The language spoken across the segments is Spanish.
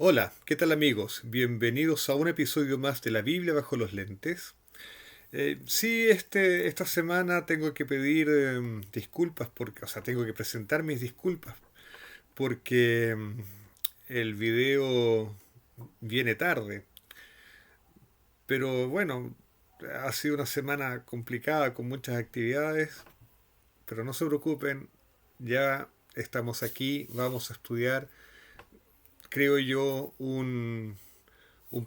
Hola, ¿qué tal amigos? Bienvenidos a un episodio más de la Biblia bajo los lentes. Sí, esta semana tengo que pedir disculpas porque, tengo que presentar mis disculpas porque el video viene tarde. Pero bueno, ha sido una semana complicada con muchas actividades, pero no se preocupen, ya estamos aquí, vamos a estudiar, creo yo, un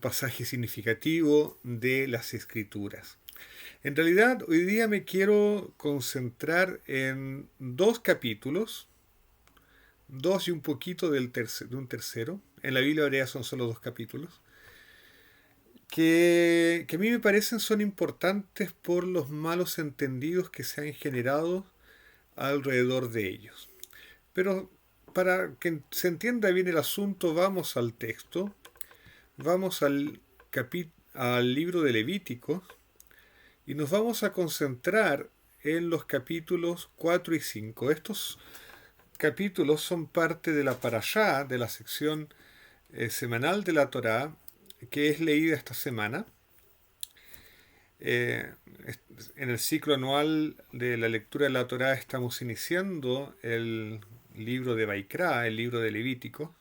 pasaje significativo de las escrituras. En realidad, hoy día me quiero concentrar en dos capítulos, dos y un poquito de un tercero. En la Biblia hebrea son solo dos capítulos, que a mí me parecen son importantes por los malos entendidos que se han generado alrededor de ellos. Pero para que se entienda bien el asunto, vamos al texto, vamos al libro de Levítico, y nos vamos a concentrar en los capítulos 4 y 5. Estos capítulos son parte de la parashá, de la sección semanal de la Torá, que es leída esta semana. Eh, en el ciclo anual de la lectura de la Torá estamos iniciando el libro de Baikra, el libro de Levítico.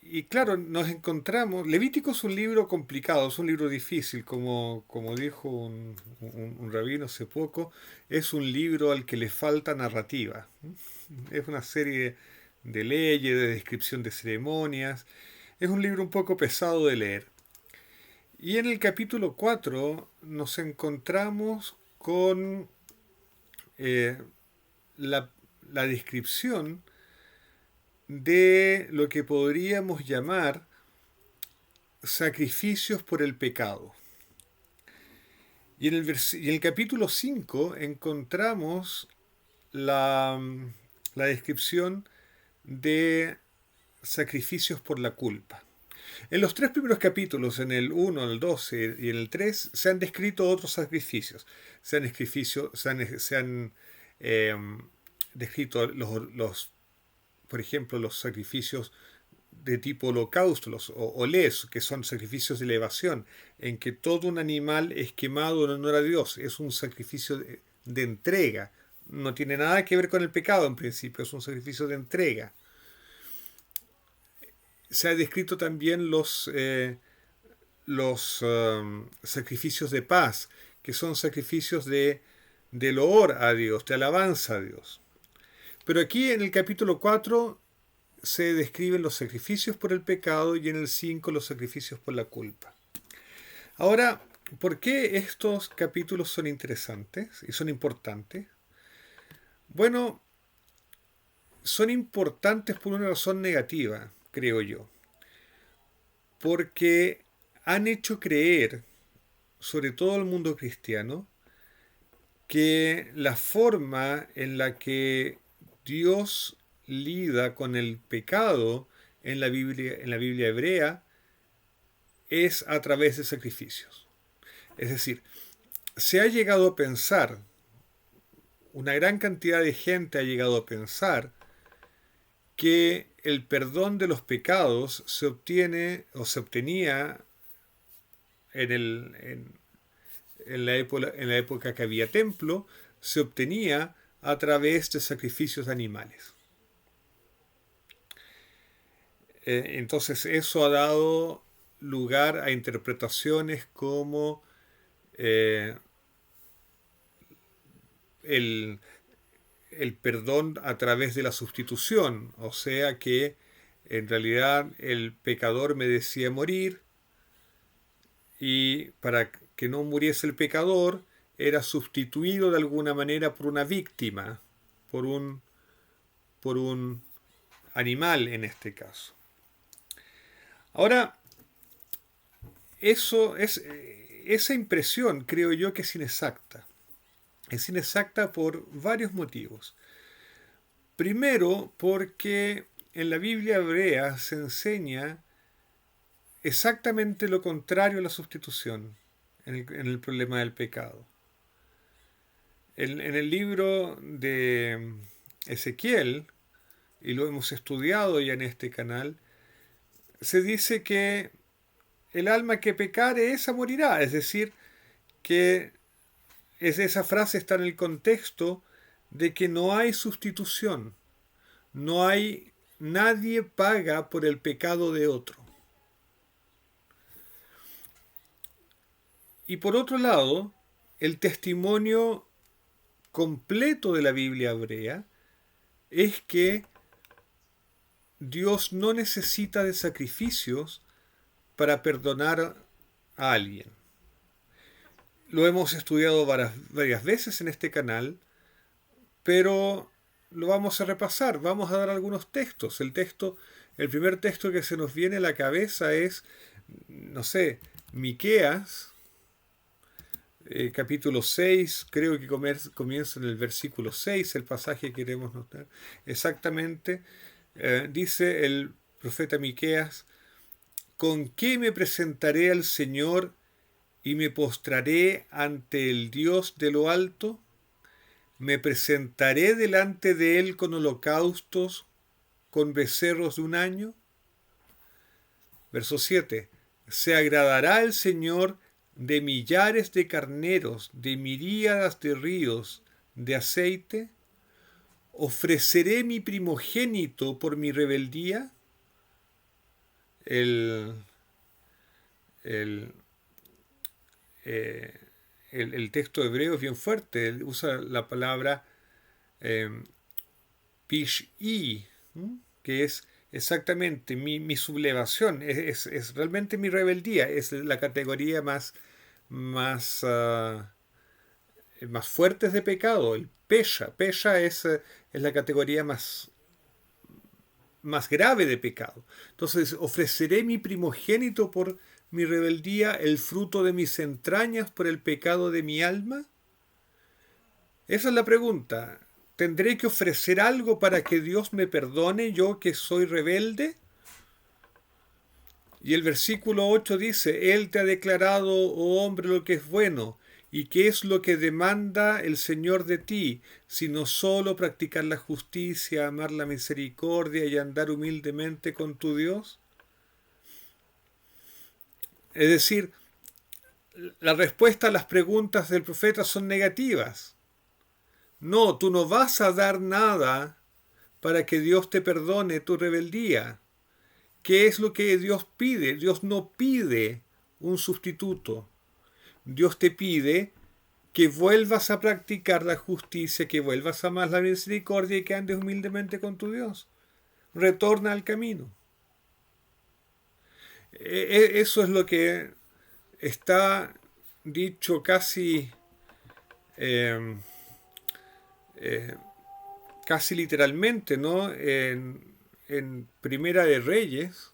Y claro, nos encontramos. Levítico es un libro complicado, es un libro difícil, como dijo un rabino hace poco, es un libro al que le falta narrativa. Es una serie de leyes, de descripción de ceremonias. Es un libro un poco pesado de leer. Y en el capítulo 4 nos encontramos con eh, la, la descripción de lo que podríamos llamar sacrificios por el pecado. Y en el capítulo 5 encontramos la, la descripción de sacrificios por la culpa. En los tres primeros capítulos, en el 1, el 12 y en el 3, se han descrito otros sacrificios. Se han eh, descrito por ejemplo, los sacrificios de tipo holocausto, los olés, que son sacrificios de elevación, en que todo un animal es quemado en honor a Dios. Es un sacrificio de entrega. No tiene nada que ver con el pecado en principio, es un sacrificio de entrega. Se ha descrito también los sacrificios de paz, que son sacrificios de loor a Dios, de alabanza a Dios. Pero aquí en el capítulo 4 se describen los sacrificios por el pecado y en el 5 los sacrificios por la culpa. Ahora, ¿por qué estos capítulos son interesantes y son importantes? Bueno, son importantes por una razón negativa, creo yo, porque han hecho creer, sobre todo al mundo cristiano, que la forma en la que Dios lida con el pecado en la Biblia hebrea es a través de sacrificios. Es decir, se ha llegado a pensar, una gran cantidad de gente ha llegado a pensar que el perdón de los pecados se obtiene o se obtenía en, el, en la época que había templo, se obtenía a través de sacrificios de animales. Entonces eso ha dado lugar a interpretaciones como eh, el, el perdón a través de la sustitución, o sea que en realidad el pecador merecía morir y para que no muriese el pecador era sustituido de alguna manera por una víctima, por por un animal en este caso. Ahora, esa impresión creo yo que es inexacta. Es inexacta por varios motivos. Primero, porque en la Biblia hebrea se enseña exactamente lo contrario a la sustitución en el problema del pecado. En el libro de Ezequiel, y lo hemos estudiado ya en este canal, se dice que el alma que pecare, esa morirá. Es decir, que esa frase está en el contexto de que no hay sustitución. No hay, nadie paga por el pecado de otro. Y por otro lado, el testimonio completo de la Biblia hebrea es que Dios no necesita de sacrificios para perdonar a alguien. Lo hemos estudiado varias veces en este canal, pero lo vamos a repasar. Vamos a dar algunos textos. El primer texto que se nos viene a la cabeza es, no sé, Miqueas, capítulo 6, creo que comienza en el versículo 6, el pasaje que queremos notar. Exactamente, dice el profeta Miqueas: ¿con qué me presentaré al Señor y me postraré ante el Dios de lo alto? ¿Me presentaré delante de él con holocaustos, con becerros de un año? Verso 7. ¿Se agradará el Señor de millares de carneros, de miríadas de ríos de aceite? ¿Ofreceré mi primogénito por mi rebeldía? El, el, eh, el texto hebreo es bien fuerte. Él usa la palabra pish'i, que es exactamente mi sublevación, es realmente mi rebeldía, es la categoría más, más fuerte de pecado. El pesha es la categoría más grave de pecado. Entonces, ofreceré mi primogénito por mi rebeldía, el fruto de mis entrañas por el pecado de mi alma. Esa es la pregunta. ¿Tendré que ofrecer algo para que Dios me perdone, yo que soy rebelde? Y el versículo 8 dice: Él te ha declarado, oh hombre, lo que es bueno. ¿Y qué es lo que demanda el Señor de ti, sino solo practicar la justicia, amar la misericordia y andar humildemente con tu Dios? Es decir, la respuesta a las preguntas del profeta son negativas. No, tú no vas a dar nada para que Dios te perdone tu rebeldía. ¿Qué es lo que Dios pide? Dios no pide un sustituto. Dios te pide que vuelvas a practicar la justicia, que vuelvas a amar la misericordia y que andes humildemente con tu Dios. Retorna al camino. Eso es lo que está dicho casi casi literalmente, ¿no? En Primera de Reyes,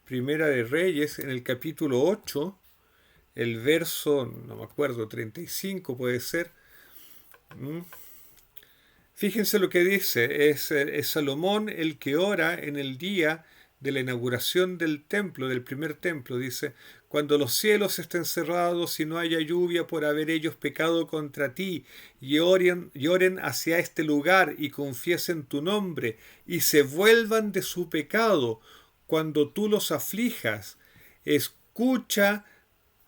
en el capítulo 8, el verso, no me acuerdo, 35 puede ser. Fíjense lo que dice, es Salomón el que ora en el día de la inauguración del templo, del primer templo. Dice: cuando los cielos estén cerrados y no haya lluvia por haber ellos pecado contra ti, y oren hacia este lugar y confiesen tu nombre, y se vuelvan de su pecado, cuando tú los aflijas, escucha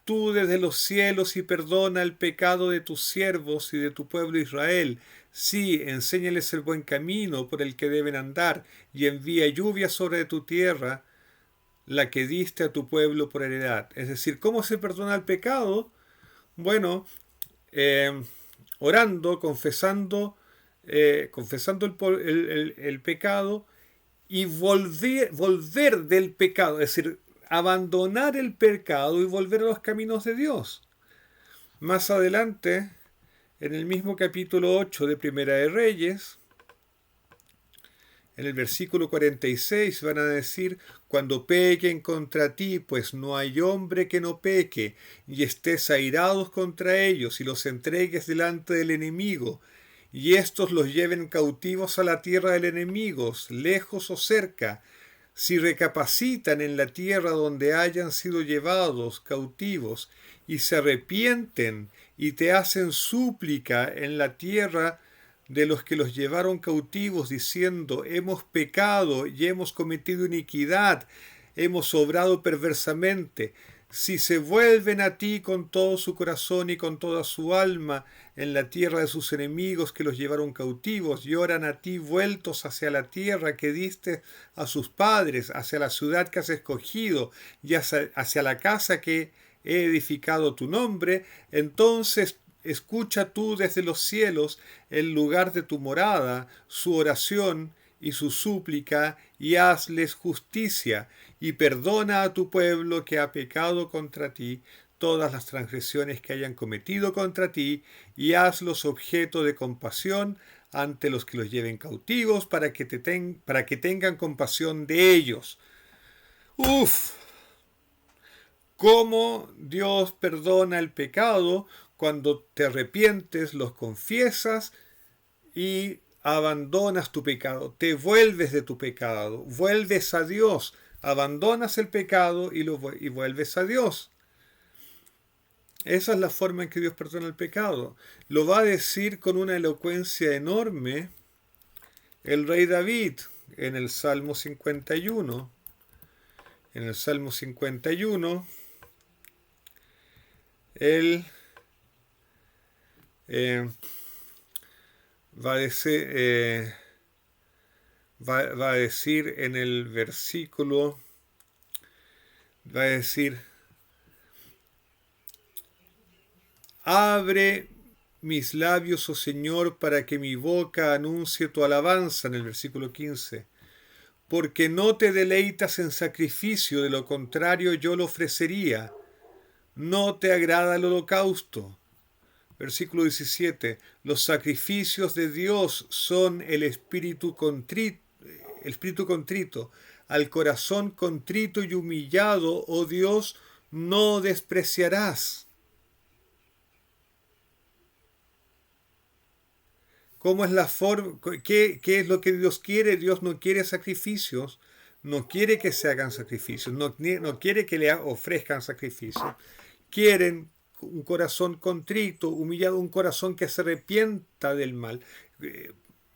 tú desde los cielos y perdona el pecado de tus siervos y de tu pueblo Israel. Sí, enséñales el buen camino por el que deben andar, y envía lluvia sobre tu tierra, la que diste a tu pueblo por heredad. Es decir, ¿cómo se perdona el pecado? Bueno, orando, confesando el pecado y volver del pecado, es decir, abandonar el pecado y volver a los caminos de Dios. Más adelante, en el mismo capítulo 8 de Primera de Reyes, en el versículo 46 van a decir: cuando pequen contra ti, pues no hay hombre que no peque, y estés airados contra ellos y los entregues delante del enemigo, y éstos los lleven cautivos a la tierra del enemigo, lejos o cerca, si recapacitan en la tierra donde hayan sido llevados cautivos, y se arrepienten y te hacen súplica en la tierra de los que los llevaron cautivos, diciendo: hemos pecado y hemos cometido iniquidad, hemos obrado perversamente. Si se vuelven a ti con todo su corazón y con toda su alma en la tierra de sus enemigos que los llevaron cautivos, y oran a ti vueltos hacia la tierra que diste a sus padres, hacia la ciudad que has escogido y hacia la casa que he edificado tu nombre, entonces escucha tú desde los cielos, el lugar de tu morada, su oración y su súplica, y hazles justicia, y perdona a tu pueblo que ha pecado contra ti todas las transgresiones que hayan cometido contra ti, y hazlos objeto de compasión ante los que los lleven cautivos, para que tengan compasión de ellos. ¡Uf! Cómo Dios perdona el pecado cuando te arrepientes, los confiesas y abandonas tu pecado, te vuelves de tu pecado, vuelves a Dios, abandonas el pecado y vuelves a Dios. Esa es la forma en que Dios perdona el pecado. Lo va a decir con una elocuencia enorme el rey David en el Salmo 51. En el Salmo 51, él va a decir en el versículo, va a decir: abre mis labios, oh Señor, para que mi boca anuncie tu alabanza, en el versículo 15. Porque no te deleitas en sacrificio, de lo contrario yo lo ofrecería. No te agrada el holocausto. Versículo 17. Los sacrificios de Dios son el espíritu contrito. Al corazón contrito y humillado, oh Dios, no despreciarás. ¿Cómo es la forma? ¿Qué es lo que Dios quiere? Dios no quiere sacrificios, no quiere que se hagan sacrificios, no quiere que le ofrezcan sacrificios. Quieren un corazón contrito, humillado, un corazón que se arrepienta del mal.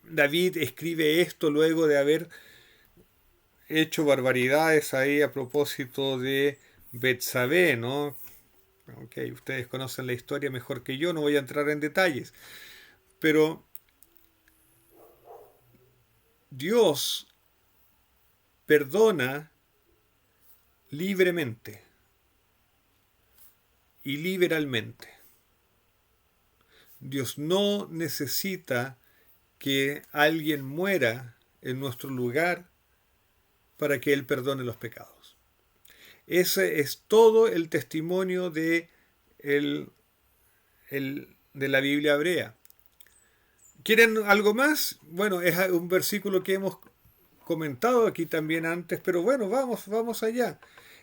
David escribe esto luego de haber hecho barbaridades ahí a propósito de Betsabé, ¿no? Okay, ustedes conocen la historia mejor que yo, no voy a entrar en detalles. Pero Dios perdona libremente y liberalmente. Dios no necesita que alguien muera en nuestro lugar para que Él perdone los pecados. Ese es todo el testimonio de la Biblia hebrea. ¿Quieren algo más? Bueno, es un versículo que hemos comentado aquí también antes, pero bueno, vamos allá.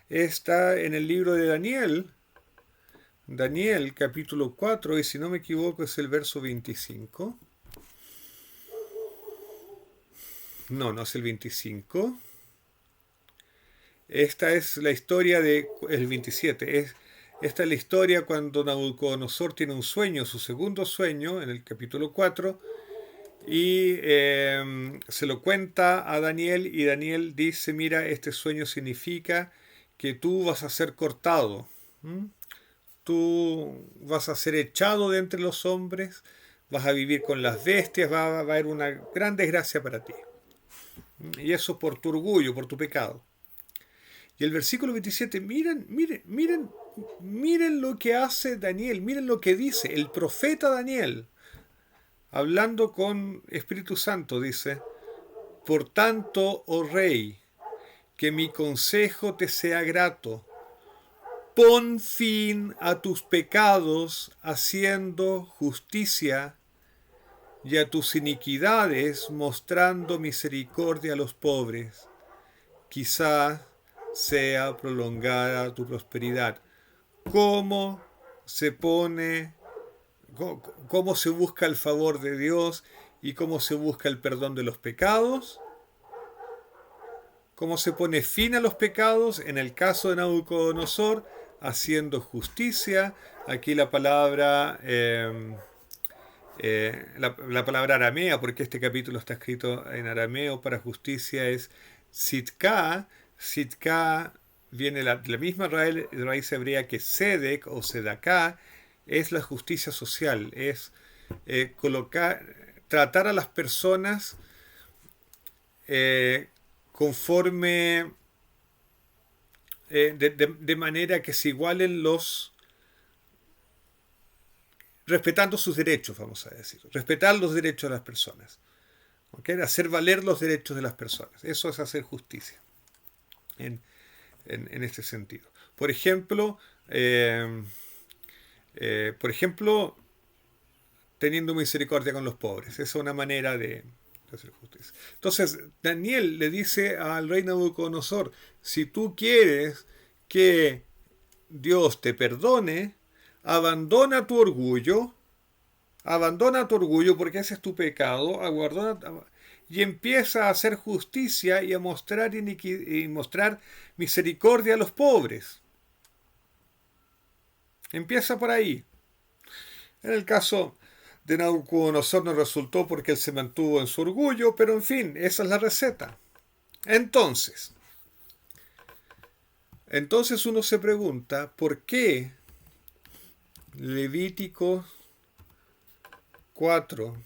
Está en el libro de Daniel capítulo 4, y si no me equivoco es el verso 25. No es el 25. Esta es la historia de el 27. Esta es la historia cuando Nabucodonosor tiene un sueño, su segundo sueño, en el capítulo 4, y se lo cuenta a Daniel, y Daniel dice: mira, este sueño significa que tú vas a ser cortado, tú vas a ser echado de entre los hombres, vas a vivir con las bestias, va a haber una gran desgracia para ti. Y eso por tu orgullo, por tu pecado. Y el versículo 27, miren lo que hace Daniel, miren lo que dice el profeta Daniel, hablando con Espíritu Santo, dice: por tanto, oh rey, que mi consejo te sea grato, pon fin a tus pecados haciendo justicia, y a tus iniquidades mostrando misericordia a los pobres. Quizá sea prolongada tu prosperidad. ¿Cómo se busca el favor de Dios y cómo se busca el perdón de los pecados? ¿Cómo se pone fin a los pecados? En el caso de Nabucodonosor, haciendo justicia. Aquí la palabra La palabra aramea, porque este capítulo está escrito en arameo para justicia, es sitka. Sitka viene de la misma raíz hebrea que sedek o sedaká, es la justicia social, es tratar a las personas conforme, de manera que se igualen respetando sus derechos, vamos a decir, respetar los derechos de las personas, ¿okay? Hacer valer los derechos de las personas, eso es hacer justicia en, en este sentido. Por ejemplo, teniendo misericordia con los pobres, esa es una manera de hacer justicia. Entonces, Daniel le dice al rey Nabucodonosor, si tú quieres que Dios te perdone, abandona tu orgullo porque ese es tu pecado, y empieza a hacer justicia y a mostrar, y mostrar misericordia a los pobres. Empieza por ahí. En el caso de Nabucodonosor no resultó porque él se mantuvo en su orgullo, pero en fin, esa es la receta. Entonces uno se pregunta, ¿por qué Levítico 4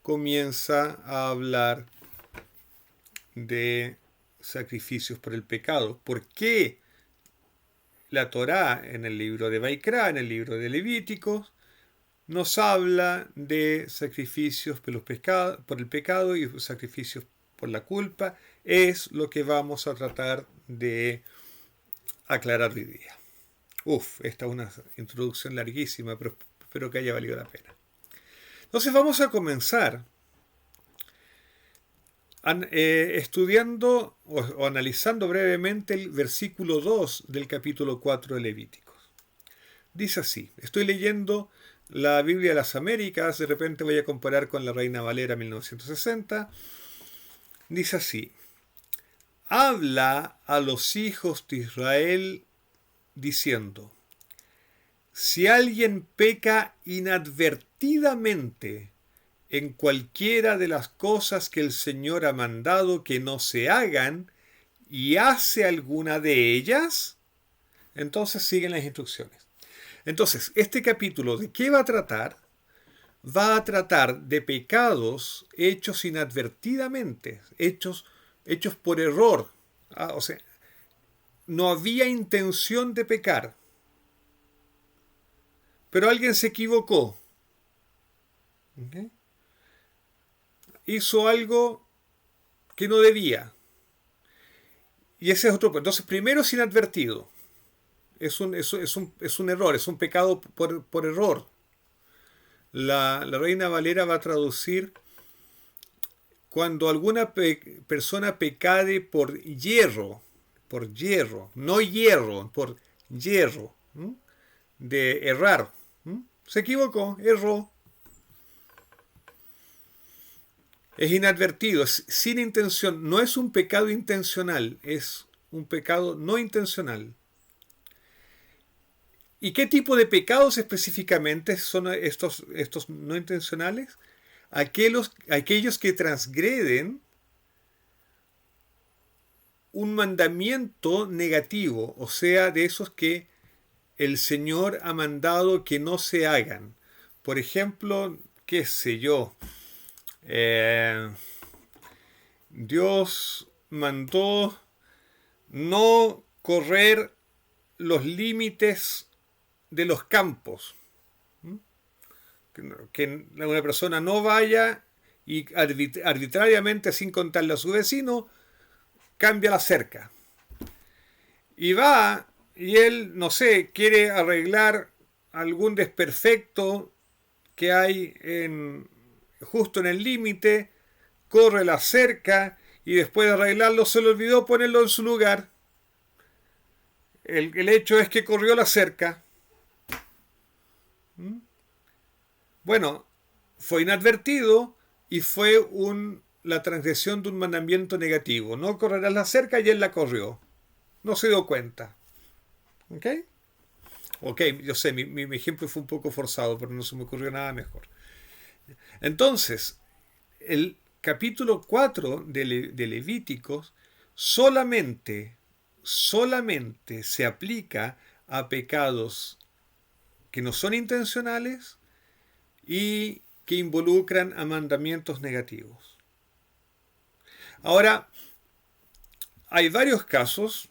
comienza a hablar de sacrificios por el pecado? ¿Por qué la Torá en el libro de Baikra, en el libro de Levíticos, nos habla de sacrificios por el pecado y sacrificios por la culpa? Es lo que vamos a tratar de aclarar hoy día. Esta es una introducción larguísima, pero espero que haya valido la pena. Entonces vamos a comenzar estudiando o analizando brevemente el versículo 2 del capítulo 4 de Levíticos. Dice así, estoy leyendo la Biblia de las Américas, de repente voy a comparar con la Reina Valera 1960. Dice así, habla a los hijos de Israel diciendo, si alguien peca inadvertidamente en cualquiera de las cosas que el Señor ha mandado que no se hagan y hace alguna de ellas, entonces siguen las instrucciones. Entonces, este capítulo, ¿de qué va a tratar? Va a tratar de pecados hechos inadvertidamente, hechos por error. O sea, no había intención de pecar, pero alguien se equivocó. ¿Okay? Hizo algo que no debía. Y ese es otro punto. Entonces, primero es inadvertido. Es un error, es un pecado por error. La Reina Valera va a traducir cuando alguna persona pecare por hierro, no hierro, por hierro, de errar. Se equivocó, erró. Es inadvertido, es sin intención, no es un pecado intencional, es un pecado no intencional. ¿Y qué tipo de pecados específicamente son estos no intencionales? Aquellos que transgreden un mandamiento negativo, o sea, de esos que el Señor ha mandado que no se hagan. Por ejemplo, qué sé yo, Dios mandó no correr los límites de los campos. Que una persona no vaya y arbitrariamente, sin contarle a su vecino, cambia la cerca. Y va, y él, no sé, quiere arreglar algún desperfecto que hay justo en el límite, corre la cerca y después de arreglarlo se le olvidó ponerlo en su lugar. El hecho es que corrió la cerca. Bueno, fue inadvertido y fue la transgresión de un mandamiento negativo. No correrás la cerca y él la corrió. No se dio cuenta. ¿Ok? Ok, yo sé, mi ejemplo fue un poco forzado, pero no se me ocurrió nada mejor. Entonces, el capítulo 4 de Levíticos solamente se aplica a pecados que no son intencionales y que involucran a mandamientos negativos. Ahora, hay varios casos.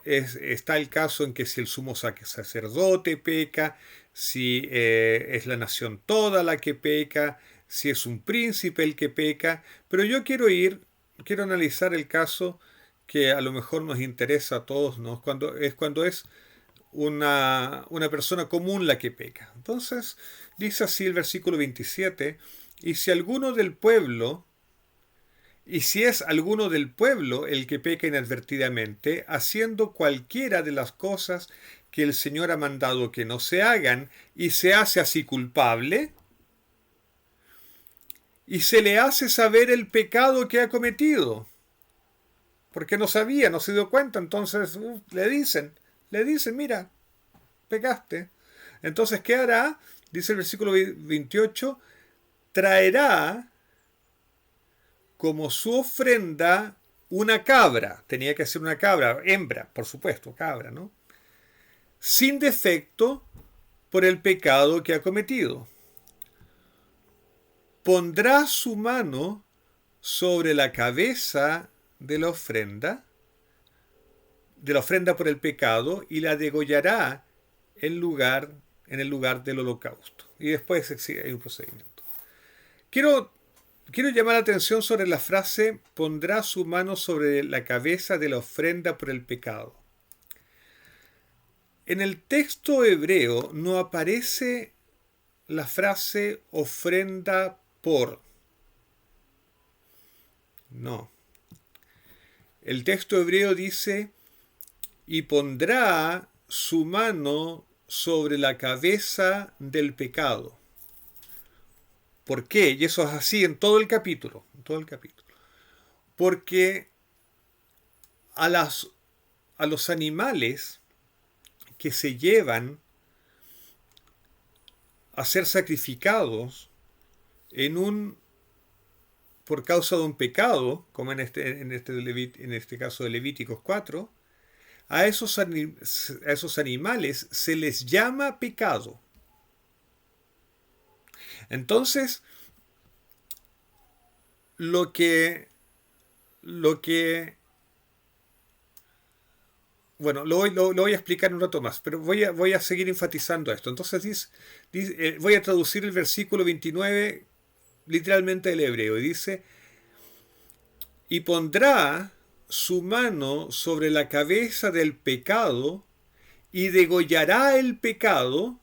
Está el caso en que si el sumo sacerdote peca, si es la nación toda la que peca, si es un príncipe el que peca, pero yo quiero analizar el caso que a lo mejor nos interesa a todos, ¿no? Cuando es una persona común la que peca. Entonces, dice así el versículo 27, y si alguno del pueblo y si es alguno del pueblo el que peca inadvertidamente, haciendo cualquiera de las cosas que el Señor ha mandado que no se hagan, y se hace así culpable, y se le hace saber el pecado que ha cometido, porque no sabía, no se dio cuenta, entonces le dicen, mira, pecaste. Entonces, ¿qué hará? Dice el versículo 28, traerá como su ofrenda una cabra, tenía que ser una cabra, hembra, por supuesto, cabra, ¿no? Sin defecto por el pecado que ha cometido. Pondrá su mano sobre la cabeza de la ofrenda por el pecado, y la degollará en el lugar del holocausto. Y después hay un procedimiento. Quiero Quiero llamar la atención sobre la frase pondrá su mano sobre la cabeza de la ofrenda por el pecado. En el texto hebreo no aparece la frase ofrenda por. No. El texto hebreo dice y pondrá su mano sobre la cabeza del pecado. ¿Por qué? Y eso es así en todo el capítulo. En todo el capítulo. Porque a los animales que se llevan a ser sacrificados por causa de un pecado, como en este caso de Levíticos 4, a esos animales se les llama pecado. Entonces, lo que bueno, lo voy a explicar en un rato más, pero voy a seguir enfatizando esto. Entonces voy a traducir el versículo 29 literalmente del hebreo, y dice, y pondrá su mano sobre la cabeza del pecado y degollará el pecado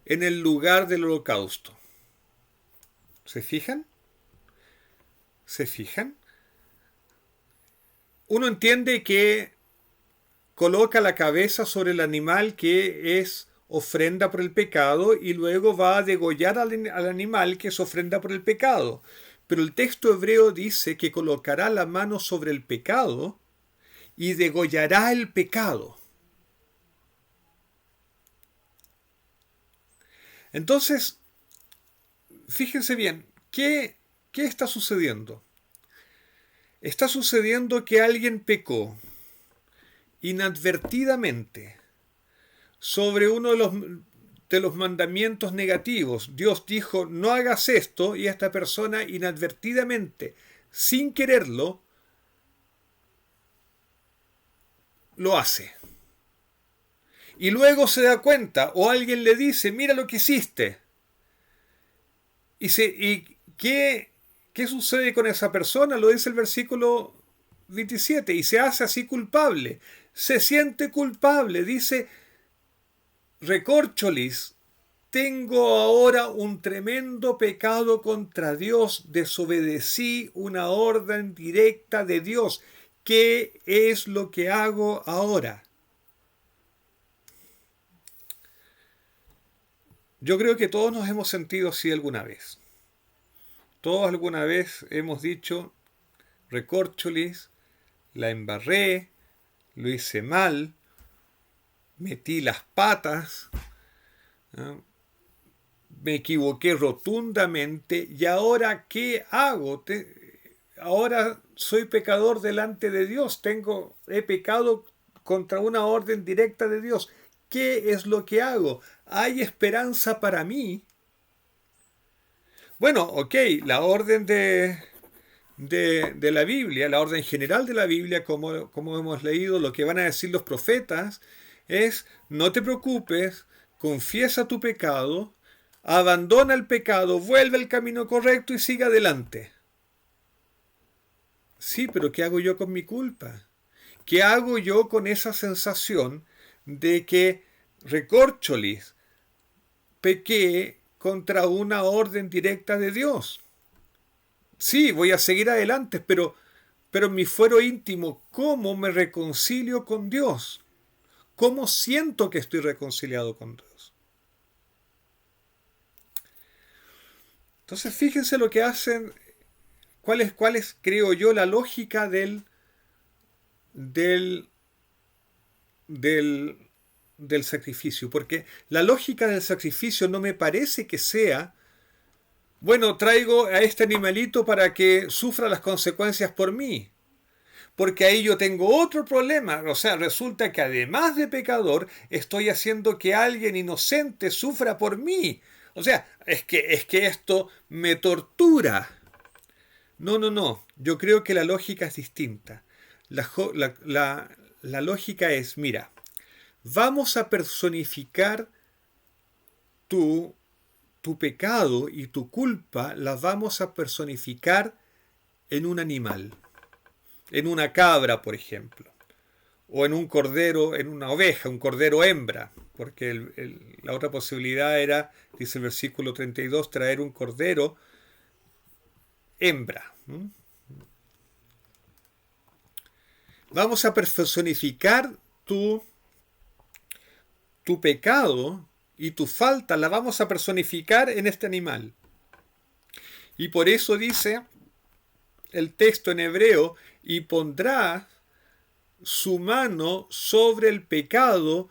en el lugar del holocausto. ¿Se fijan? ¿Se fijan? Uno entiende que coloca la cabeza sobre el animal que es ofrenda por el pecado y luego va a degollar al animal que es ofrenda por el pecado. Pero el texto hebreo dice que colocará la mano sobre el pecado y degollará el pecado. Entonces, fíjense bien, ¿qué está sucediendo? Está sucediendo que alguien pecó inadvertidamente sobre uno de los mandamientos negativos. Dios dijo, no hagas esto, y esta persona inadvertidamente, sin quererlo, lo hace. Y luego se da cuenta, o alguien le dice, mira lo que hiciste. ¿Y qué sucede con esa persona? Lo dice el versículo 27, y se hace así culpable. Se siente culpable, dice, recórcholis, tengo ahora un tremendo pecado contra Dios, desobedecí una orden directa de Dios. ¿Qué es lo que hago ahora? Yo creo que todos nos hemos sentido así alguna vez. Todos alguna vez hemos dicho, recórcholis, la embarré, lo hice mal, metí las patas, ¿no? me equivoqué rotundamente y ahora ¿qué hago? Ahora soy pecador delante de Dios, he pecado contra una orden directa de Dios. ¿Qué es lo que hago? ¿Hay esperanza para mí? Bueno, ok, la orden de la Biblia, la orden general de la Biblia, como hemos leído, lo que van a decir los profetas es: no te preocupes, confiesa tu pecado, abandona el pecado, vuelve al camino correcto y sigue adelante. Sí, pero ¿qué hago yo con mi culpa? ¿Qué hago yo con esa sensación de que, recorcholis, pequé contra una orden directa de Dios? Sí, voy a seguir adelante, pero en mi fuero íntimo, ¿cómo me reconcilio con Dios? ¿Cómo siento que estoy reconciliado con Dios? Entonces, fíjense lo que hacen, cuál es, creo yo, la lógica del, del, del sacrificio. Porque la lógica del sacrificio no me parece que sea: bueno, traigo a este animalito para que sufra las consecuencias por mí. Porque ahí yo tengo otro problema. O sea, resulta que además de pecador, estoy haciendo que alguien inocente sufra por mí. O sea, es que esto me tortura. No, no, no. Yo creo que la lógica es distinta. La lógica es: mira, vamos a personificar tu, tu pecado y tu culpa, las vamos a personificar en un animal, en una cabra, por ejemplo, o en un cordero, en una oveja, un cordero hembra, porque la otra posibilidad era, dice el versículo 32, traer un cordero hembra. Vamos a personificar tu pecado y tu falta, la vamos a personificar en este animal. Y por eso dice el texto en hebreo: y pondrá su mano sobre el pecado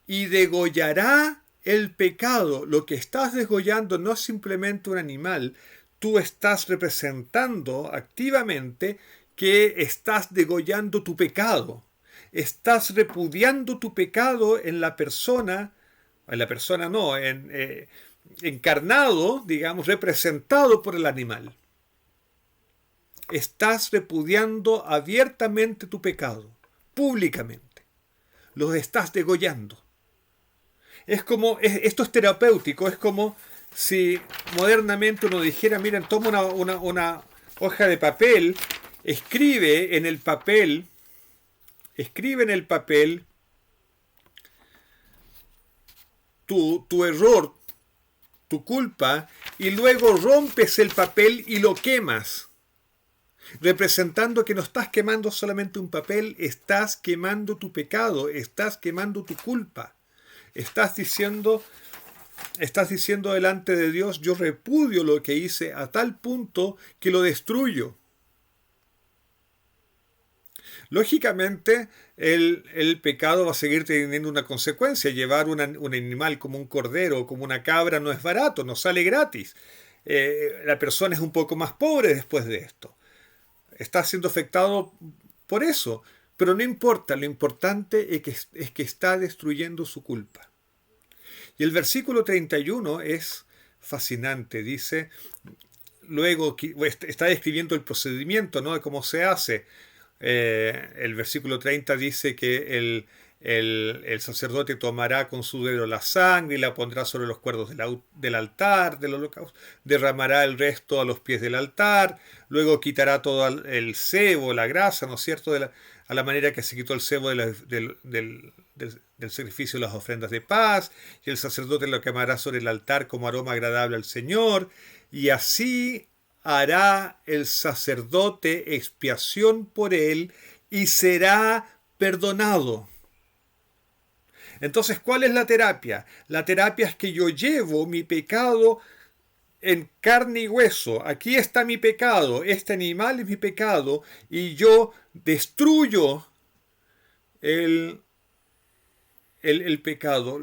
y degollará el pecado. Lo que estás degollando no es simplemente un animal, tú estás representando activamente que estás degollando tu pecado. Estás repudiando tu pecado en la persona no, encarnado, digamos, representado por el animal. Estás repudiando abiertamente tu pecado, públicamente. Los estás degollando. Esto es terapéutico, es como si modernamente uno dijera: miren, toma una hoja de papel, escribe en el papel tu error, tu culpa, y luego rompes el papel y lo quemas, representando que no estás quemando solamente un papel, estás quemando tu pecado, estás quemando tu culpa. Estás diciendo delante de Dios: yo repudio lo que hice a tal punto que lo destruyo. Lógicamente, el pecado va a seguir teniendo una consecuencia. Llevar un animal como un cordero o como una cabra no es barato, no sale gratis. La persona es un poco más pobre después de esto. Está siendo afectado por eso. Pero no importa, lo importante es que está destruyendo su culpa. Y el versículo 31 es fascinante. Dice, luego está describiendo el procedimiento, ¿no?, de cómo se hace. El versículo 30 dice que el sacerdote tomará con su dedo la sangre y la pondrá sobre los cuerdos del altar, del holocausto, derramará el resto a los pies del altar, luego quitará todo el sebo, la grasa, ¿no es cierto?, a la manera que se quitó el sebo del sacrificio de las ofrendas de paz, y el sacerdote lo quemará sobre el altar como aroma agradable al Señor, y así hará el sacerdote expiación por él y será perdonado. Entonces, ¿cuál es la terapia? La terapia es que yo llevo mi pecado en carne y hueso. Aquí está mi pecado, este animal es mi pecado, y yo destruyo el pecado,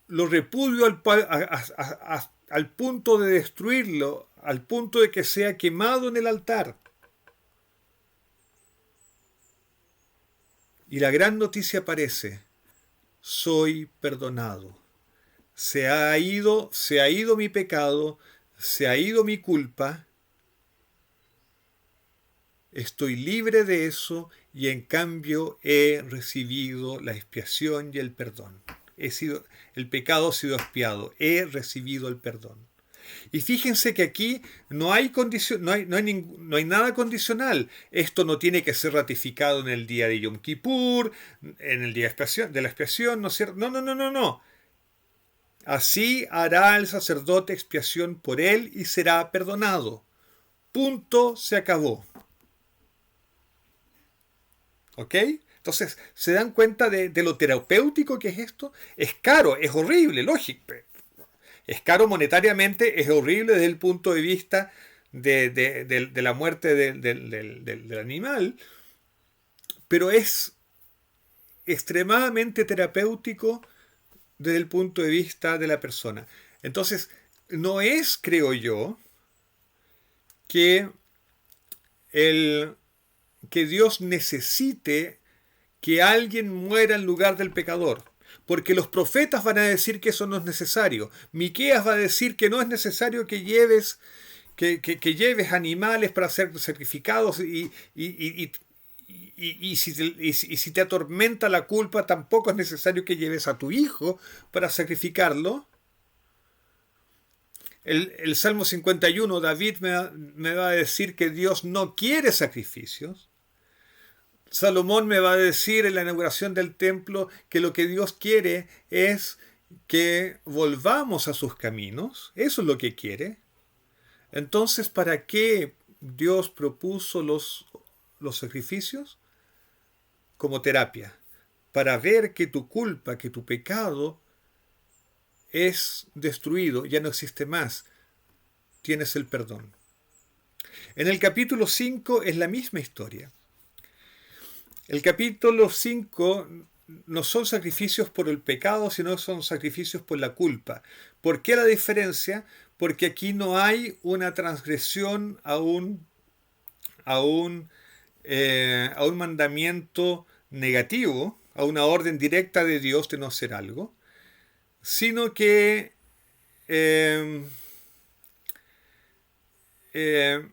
lo repudio al punto de destruirlo, al punto de que sea quemado en el altar. Y la gran noticia aparece: soy perdonado. Se ha ido mi pecado, se ha ido mi culpa, estoy libre de eso y en cambio he recibido la expiación y el perdón. El pecado ha sido expiado, he recibido el perdón. Y fíjense que aquí no hay condición, no hay nada condicional. Esto no tiene que ser ratificado en el día de Yom Kippur, en el día de la expiación, ¿no es cierto? No, no, no, no, no. Así hará el sacerdote expiación por él y será perdonado. Punto, se acabó. ¿Ok? Entonces, ¿se dan cuenta de lo terapéutico que es esto? Es caro, es horrible, lógico. Es caro monetariamente, es horrible desde el punto de vista de la muerte del animal, pero es extremadamente terapéutico desde el punto de vista de la persona. Entonces, no es, creo yo, que, el, que Dios necesite que alguien muera en lugar del pecador. Porque los profetas van a decir que eso no es necesario. Miqueas va a decir que no es necesario que lleves, que lleves animales para ser sacrificados y si te atormenta la culpa, tampoco es necesario que lleves a tu hijo para sacrificarlo. El Salmo 51, David me va a decir que Dios no quiere sacrificios. Salomón me va a decir en la inauguración del templo que lo que Dios quiere es que volvamos a sus caminos. Eso es lo que quiere. Entonces, ¿para qué Dios propuso los sacrificios? Como terapia. Para ver que tu culpa, que tu pecado es destruido, ya no existe más. Tienes el perdón. En el capítulo 5 es la misma historia. El capítulo 5 no son sacrificios por el pecado, sino son sacrificios por la culpa. ¿Por qué la diferencia? Porque aquí no hay una transgresión a un mandamiento negativo, a una orden directa de Dios de no hacer algo, sino que eh, eh,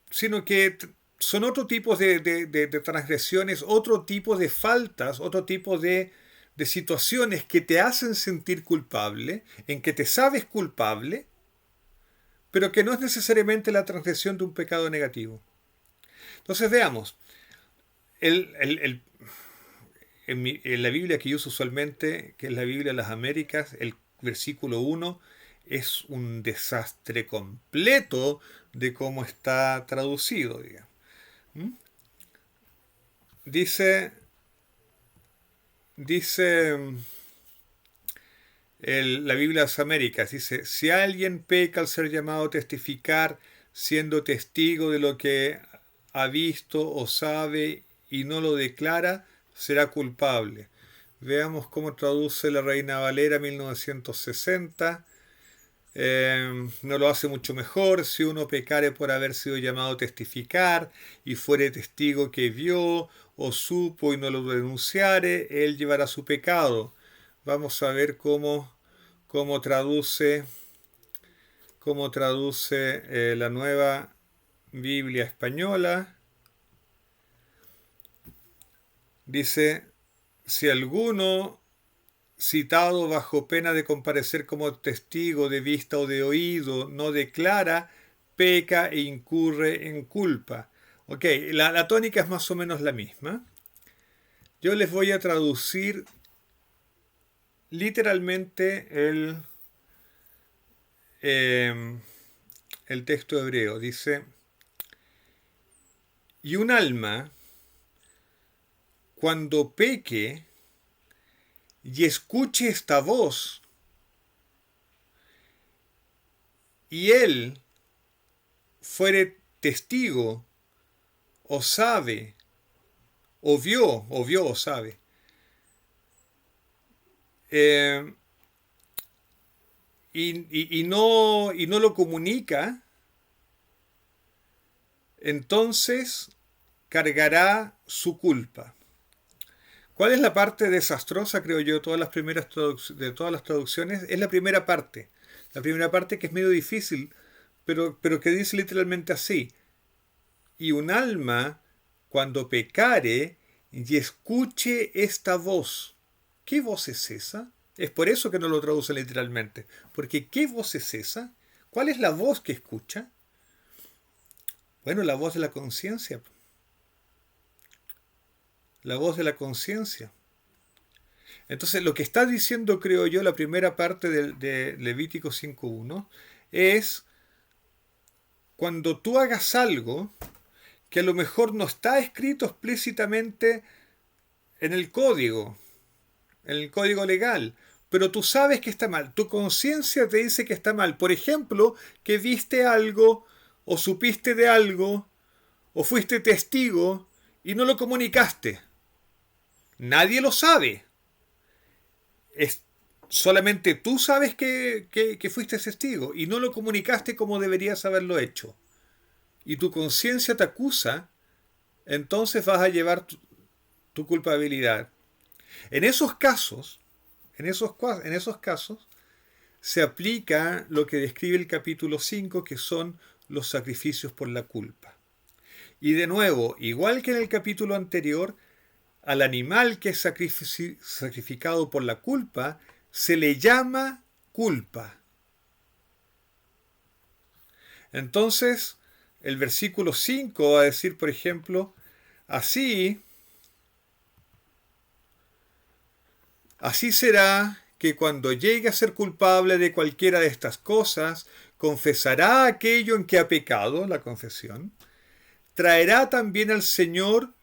sino que son otro tipo de transgresiones, otro tipo de faltas, otro tipo de situaciones que te hacen sentir culpable, en que te sabes culpable, pero que no es necesariamente la transgresión de un pecado negativo. Entonces veamos, el, el, el, en la Biblia que yo uso usualmente, que es la Biblia de las Américas, el versículo 1 es un desastre completo de cómo está traducido, digamos. ¿Mm? Dice, dice la Biblia de las Américas, dice, si alguien peca al ser llamado a testificar, siendo testigo de lo que ha visto o sabe y no lo declara, será culpable. Veamos cómo traduce la Reina Valera 1960. No lo hace mucho mejor. Si uno pecare por haber sido llamado a testificar y fuere testigo que vio o supo y no lo denunciare, él llevará su pecado. Vamos a ver cómo traduce, la nueva Biblia española. Dice, si alguno citado bajo pena de comparecer como testigo de vista o de oído no declara, peca e incurre en culpa. Ok, la tónica es más o menos la misma. Yo les voy a traducir literalmente eh, el texto hebreo. Dice, y un alma, cuando peque y escuche esta voz, y él fuere testigo, o sabe, o vio o sabe, eh, y no lo comunica, entonces cargará su culpa. ¿Cuál es la parte desastrosa, creo yo, de todas las traducciones? Es la primera parte. La primera parte que es medio difícil, pero que dice literalmente así. Y un alma, cuando pecare y escuche esta voz. ¿Qué voz es esa? Es por eso que no lo traduce literalmente. Porque ¿qué voz es esa? ¿Cuál es la voz que escucha? Bueno, la voz de la conciencia. La voz de la conciencia. Entonces, lo que está diciendo, creo yo, la primera parte de Levítico 5.1 es cuando tú hagas algo que a lo mejor no está escrito explícitamente en el código legal, pero tú sabes que está mal, tu conciencia te dice que está mal. Por ejemplo, que viste algo, o supiste de algo, o fuiste testigo y no lo comunicaste. Nadie lo sabe. Es, solamente tú sabes que fuiste testigo y no lo comunicaste como deberías haberlo hecho. Y tu conciencia te acusa, entonces vas a llevar tu culpabilidad. En esos casos, en esos casos, se aplica lo que describe el capítulo 5, que son los sacrificios por la culpa. Y de nuevo, igual que en el capítulo anterior, al animal que es sacrificado por la culpa, se le llama culpa. Entonces, el versículo 5 va a decir, por ejemplo, así será que cuando llegue a ser culpable de cualquiera de estas cosas, confesará aquello en que ha pecado, la confesión, traerá también al Señor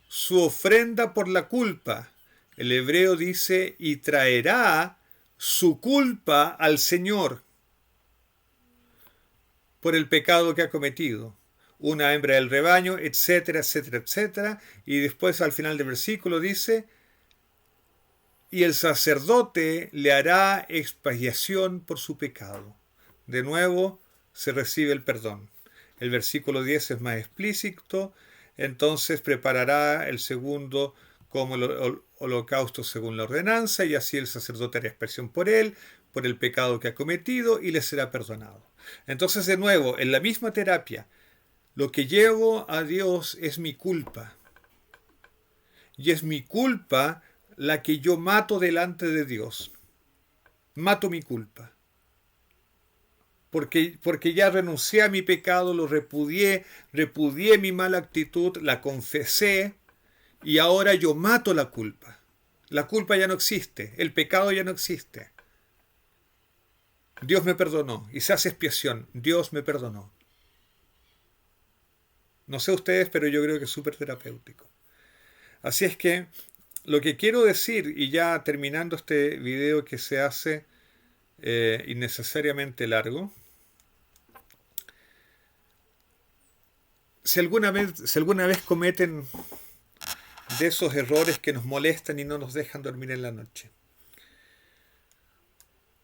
su ofrenda por la culpa. El hebreo dice, y traerá su culpa al Señor por el pecado que ha cometido. Una hembra del rebaño, etcétera, etcétera, etcétera. Y después al final del versículo dice, y el sacerdote le hará expiación por su pecado. De nuevo se recibe el perdón. El versículo 10 es más explícito, entonces preparará el segundo como el holocausto según la ordenanza, y así el sacerdote hará expiación por él, por el pecado que ha cometido, y le será perdonado. Entonces, de nuevo, en la misma terapia, lo que llevo a Dios es mi culpa. Y es mi culpa la que yo mato delante de Dios. Mato mi culpa. Porque ya renuncié a mi pecado, lo repudié mi mala actitud, la confesé y ahora yo mato la culpa. La culpa ya no existe, el pecado ya no existe. Dios me perdonó y se hace expiación. Dios me perdonó. No sé ustedes, pero yo creo que es súper terapéutico. Así es que lo que quiero decir, y ya terminando este video que se hace innecesariamente largo, si alguna vez cometen de esos errores que nos molestan y no nos dejan dormir en la noche,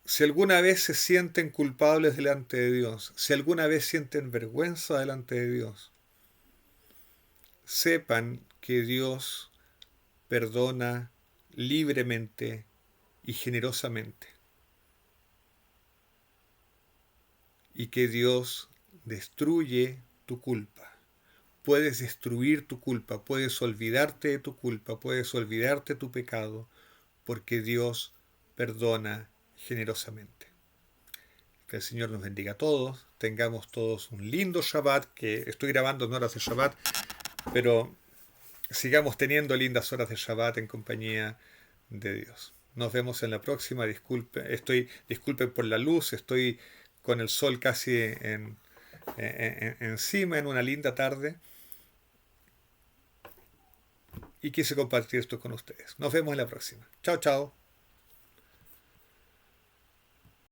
si alguna vez se sienten culpables delante de Dios, si alguna vez sienten vergüenza delante de Dios, sepan que Dios perdona libremente y generosamente, y que Dios destruye tu culpa. Puedes destruir tu culpa, puedes olvidarte de tu culpa, puedes olvidarte de tu pecado, porque Dios perdona generosamente. Que el Señor nos bendiga a todos, tengamos todos un lindo Shabbat, que estoy grabando en horas de Shabbat, pero sigamos teniendo lindas horas de Shabbat en compañía de Dios. Nos vemos en la próxima. Disculpen por la luz, estoy con el sol casi encima en una linda tarde y quise compartir esto con ustedes. Nos vemos en la próxima. Chao, chao.